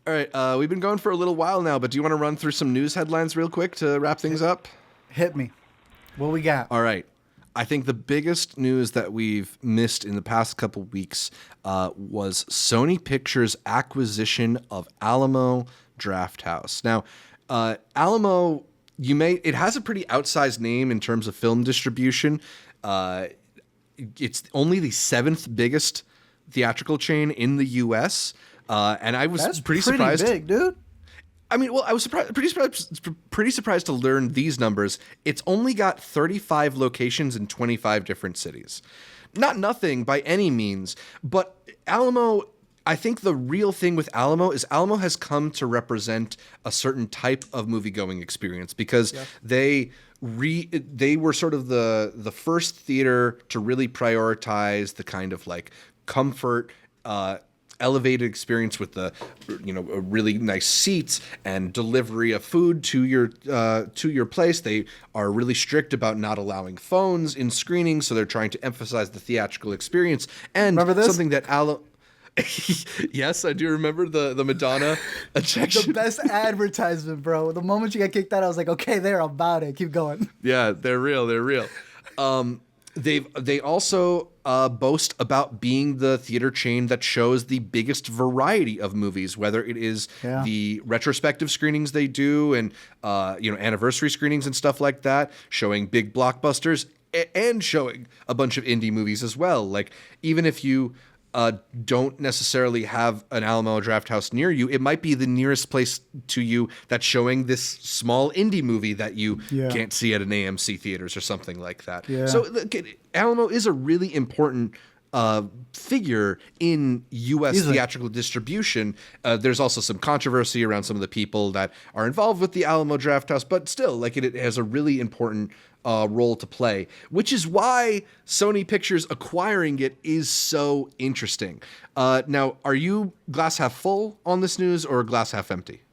All right, we've been going for a little while now, but do you want to run through some news headlines real quick to wrap things up? Hit me. What we got? All right. I think the biggest news that we've missed in the past couple weeks was Sony Pictures' acquisition of Alamo Drafthouse. Now, Alamo, it has a pretty outsized name in terms of film distribution. It's only the 7th biggest theatrical chain in the U.S., and I was That's pretty surprised. Big, dude. I mean, well, I was pretty surprised to learn these numbers. It's only got 35 locations in 25 different cities. Not nothing by any means, but Alamo, I think the real thing with Alamo is Alamo has come to represent a certain type of movie-going experience because they were sort of the first theater to really prioritize the kind of like comfort, elevated experience with the, really nice seats and delivery of food to your place. They are really strict about not allowing phones in screenings, so they're trying to emphasize the theatrical experience. And remember this? Something that Yes, I do remember the Madonna ejection. The best advertisement, bro. The moment you got kicked out, I was like, okay, they're about it. Keep going. Yeah, they're real. They're real. They also boast about being the theater chain that shows the biggest variety of movies, whether it is the retrospective screenings they do and anniversary screenings and stuff like that, showing big blockbusters and showing a bunch of indie movies as well. Like even if you don't necessarily have an Alamo Drafthouse near you, it might be the nearest place to you that's showing this small indie movie that you can't see at an AMC theaters or something like that. Yeah. So Alamo is a really important figure in U.S. theatrical distribution. There's also some controversy around some of the people that are involved with the Alamo Drafthouse, but still, like it has a really important role to play, which is why Sony Pictures acquiring it is so interesting. Now, are you glass half full on this news or glass half empty?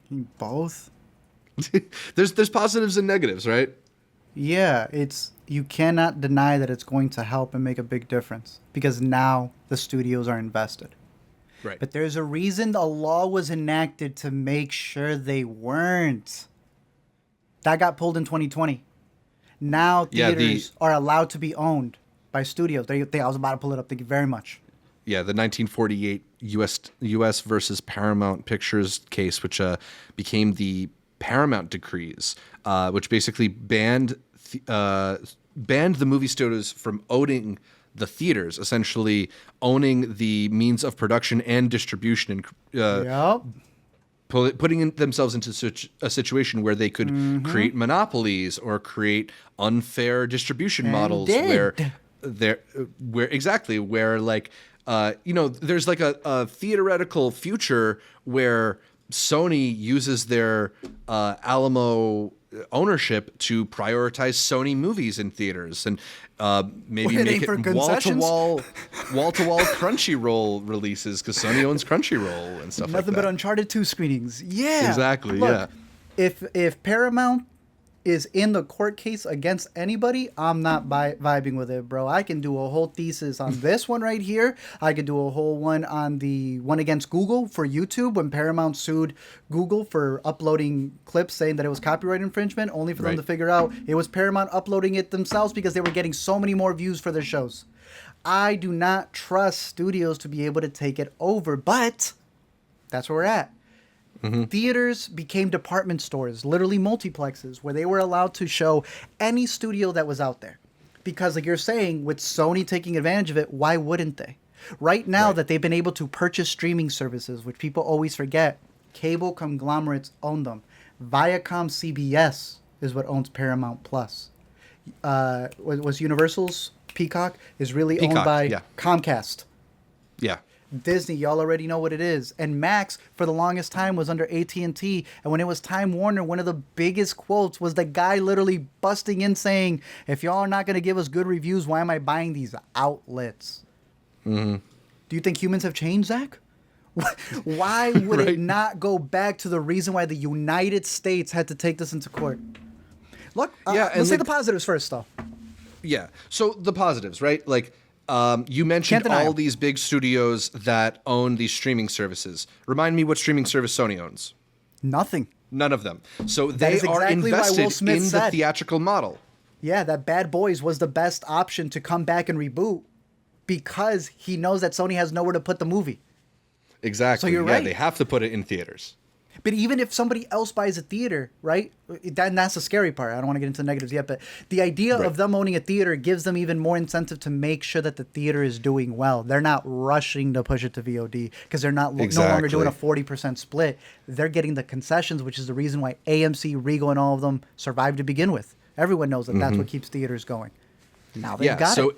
Both. There's positives and negatives, right? Yeah, you cannot deny that it's going to help and make a big difference because now the studios are invested. Right. But there's a reason a law was enacted to make sure they weren't. That got pulled in 2020. Now theaters are allowed to be owned by studios. I was about to pull it up. Thank you very much. Yeah, the 1948 U.S. versus Paramount Pictures case, which became the Paramount Decrees, which basically banned the movie studios from owning the theaters, essentially owning the means of production and distribution, and putting themselves into such a situation where they could create monopolies or create unfair distribution models where like there's like a theoretical future where Sony uses their Alamo ownership to prioritize Sony movies in theaters and maybe make it wall-to-wall Crunchyroll releases because Sony owns Crunchyroll and stuff like that. Nothing but Uncharted 2 screenings. Yeah. Exactly, Look, if Paramount is in the court case against anybody, I'm not vibing with it, bro. I can do a whole thesis on this one right here. I could do a whole one on the one against Google for YouTube when Paramount sued Google for uploading clips saying that it was copyright infringement, only for them to figure out it was Paramount uploading it themselves because they were getting so many more views for their shows. I do not trust studios to be able to take it over, but that's where we're at. Mm-hmm. Theaters became department stores, literally multiplexes, where they were allowed to show any studio that was out there. Because like you're saying, with Sony taking advantage of it, why wouldn't they? Right now that they've been able to purchase streaming services, which people always forget, cable conglomerates own them. Viacom CBS is what owns Paramount Plus. Was Universal's Peacock is really owned by Comcast. Yeah. Disney, y'all already know what it is. And Max, for the longest time, was under AT&T. And when it was Time Warner, one of the biggest quotes was the guy literally busting in saying, if y'all are not going to give us good reviews, why am I buying these outlets? Mm-hmm. Do you think humans have changed, Zach? Why would it not go back to the reason why the United States had to take this into court? Look, let's say the positives first, though. Yeah. So the positives, right? Like, You mentioned all these big studios that own these streaming services. Remind me what streaming service Sony owns. Nothing. None of them. So they are invested in the theatrical model. Yeah, that Bad Boys was the best option to come back and reboot because he knows that Sony has nowhere to put the movie. Exactly. So you're right. They have to put it in theaters. But even if somebody else buys a theater, right? That's the scary part. I don't want to get into the negatives yet, but the idea of them owning a theater gives them even more incentive to make sure that the theater is doing well. They're not rushing to push it to VOD because they're no longer doing a 40% split. They're getting the concessions, which is the reason why AMC, Regal, and all of them survived to begin with. Everyone knows that that's what keeps theaters going. Now they've got it.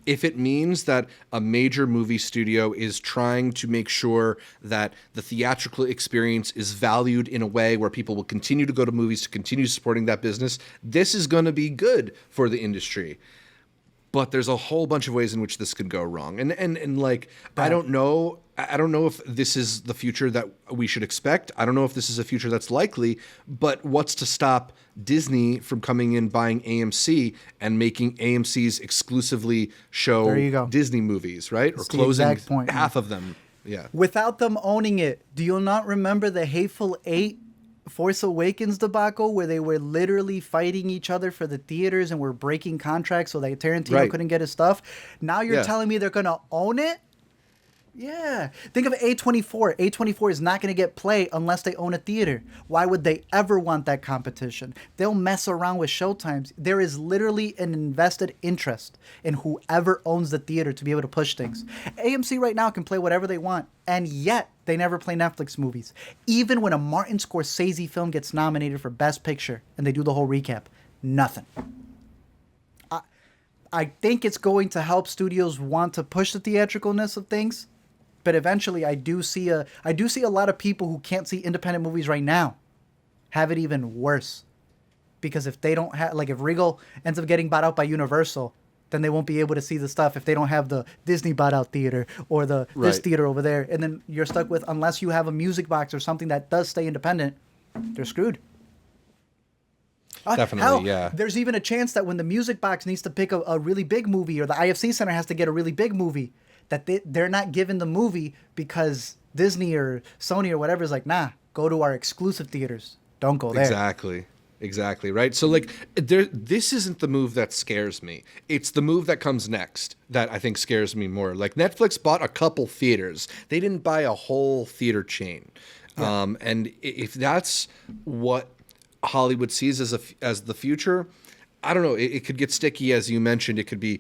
If it means that a major movie studio is trying to make sure that the theatrical experience is valued in a way where people will continue to go to movies to continue supporting that business, this is going to be good for the industry. But there's a whole bunch of ways in which this could go wrong. And like, I don't know if this is the future that we should expect. I don't know if this is a future that's likely, but what's to stop Disney from coming in, buying AMC and making AMC's exclusively show Disney movies, right? Or closing half of them. Yeah. Without them owning it, do you not remember the Hateful Eight Force Awakens debacle where they were literally fighting each other for the theaters and were breaking contracts so that Tarantino couldn't get his stuff? Now you're telling me they're going to own it? Yeah. Think of A24. A24 is not going to get play unless they own a theater. Why would they ever want that competition? They'll mess around with showtimes. There is literally an invested interest in whoever owns the theater to be able to push things. AMC right now can play whatever they want, and yet they never play Netflix movies. Even when a Martin Scorsese film gets nominated for Best Picture and they do the whole recap, nothing. I think it's going to help studios want to push the theatricalness of things. But eventually, I do see a lot of people who can't see independent movies right now have it even worse, because if they don't have, like, if Regal ends up getting bought out by Universal, then they won't be able to see the stuff if they don't have the Disney bought out theater or this theater over there, and then you're stuck with, unless you have a music box or something that does stay independent, they're screwed. Definitely, yeah. There's even a chance that when the music box needs to pick a really big movie, or the IFC Center has to get a really big movie, that they're not given the movie because Disney or Sony or whatever is like, nah, go to our exclusive theaters. Don't go there. Exactly, right? So, like, this isn't the move that scares me. It's the move that comes next that I think scares me more. Like, Netflix bought a couple theaters. They didn't buy a whole theater chain. Yeah. And if that's what Hollywood sees as the future, I don't know. It could get sticky, as you mentioned. It could be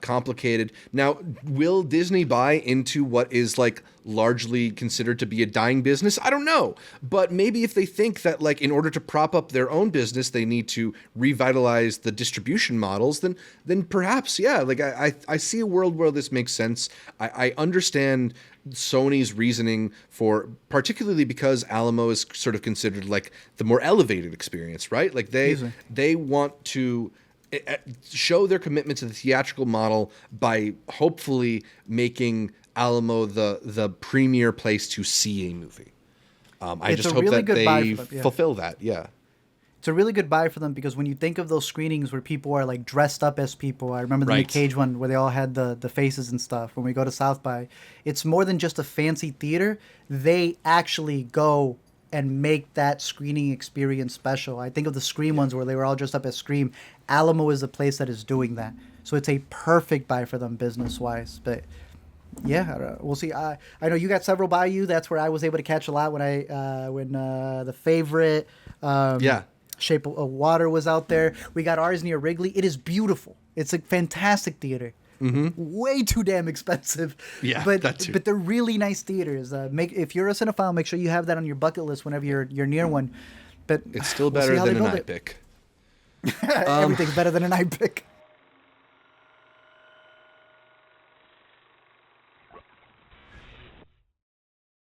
complicated. Now, will Disney buy into what is, like, largely considered to be a dying business? I don't know. But maybe if they think that, like, in order to prop up their own business, they need to revitalize the distribution models, then perhaps, yeah. Like, I see a world where this makes sense. I understand Sony's reasoning for, particularly because Alamo is sort of considered like the more elevated experience, right? Like they want to show their commitment to the theatrical model by hopefully making Alamo the premier place to see a movie. I just hope that they fulfill that. Yeah. It's a really good buy for them, because when you think of those screenings where people are like dressed up as people, I remember the Nick Cage one where they all had the faces and stuff. When we go to South by, it's more than just a fancy theater. They actually go and make that screening experience special. I think of the Scream ones where they were all dressed up as Scream. Alamo is the place that is doing that. So it's a perfect buy for them business-wise. But yeah, we'll see. I know you got several by you. That's where I was able to catch a lot when The Favorite, Shape of Water was out there. We got ours near Wrigley. It is beautiful. It's a fantastic theater. Mm-hmm. Way too damn expensive. Yeah, but they're really nice theaters. If you're a cinephile, make sure you have that on your bucket list whenever you're near one. But it's still better than an iPic. Everything's better than an iPic.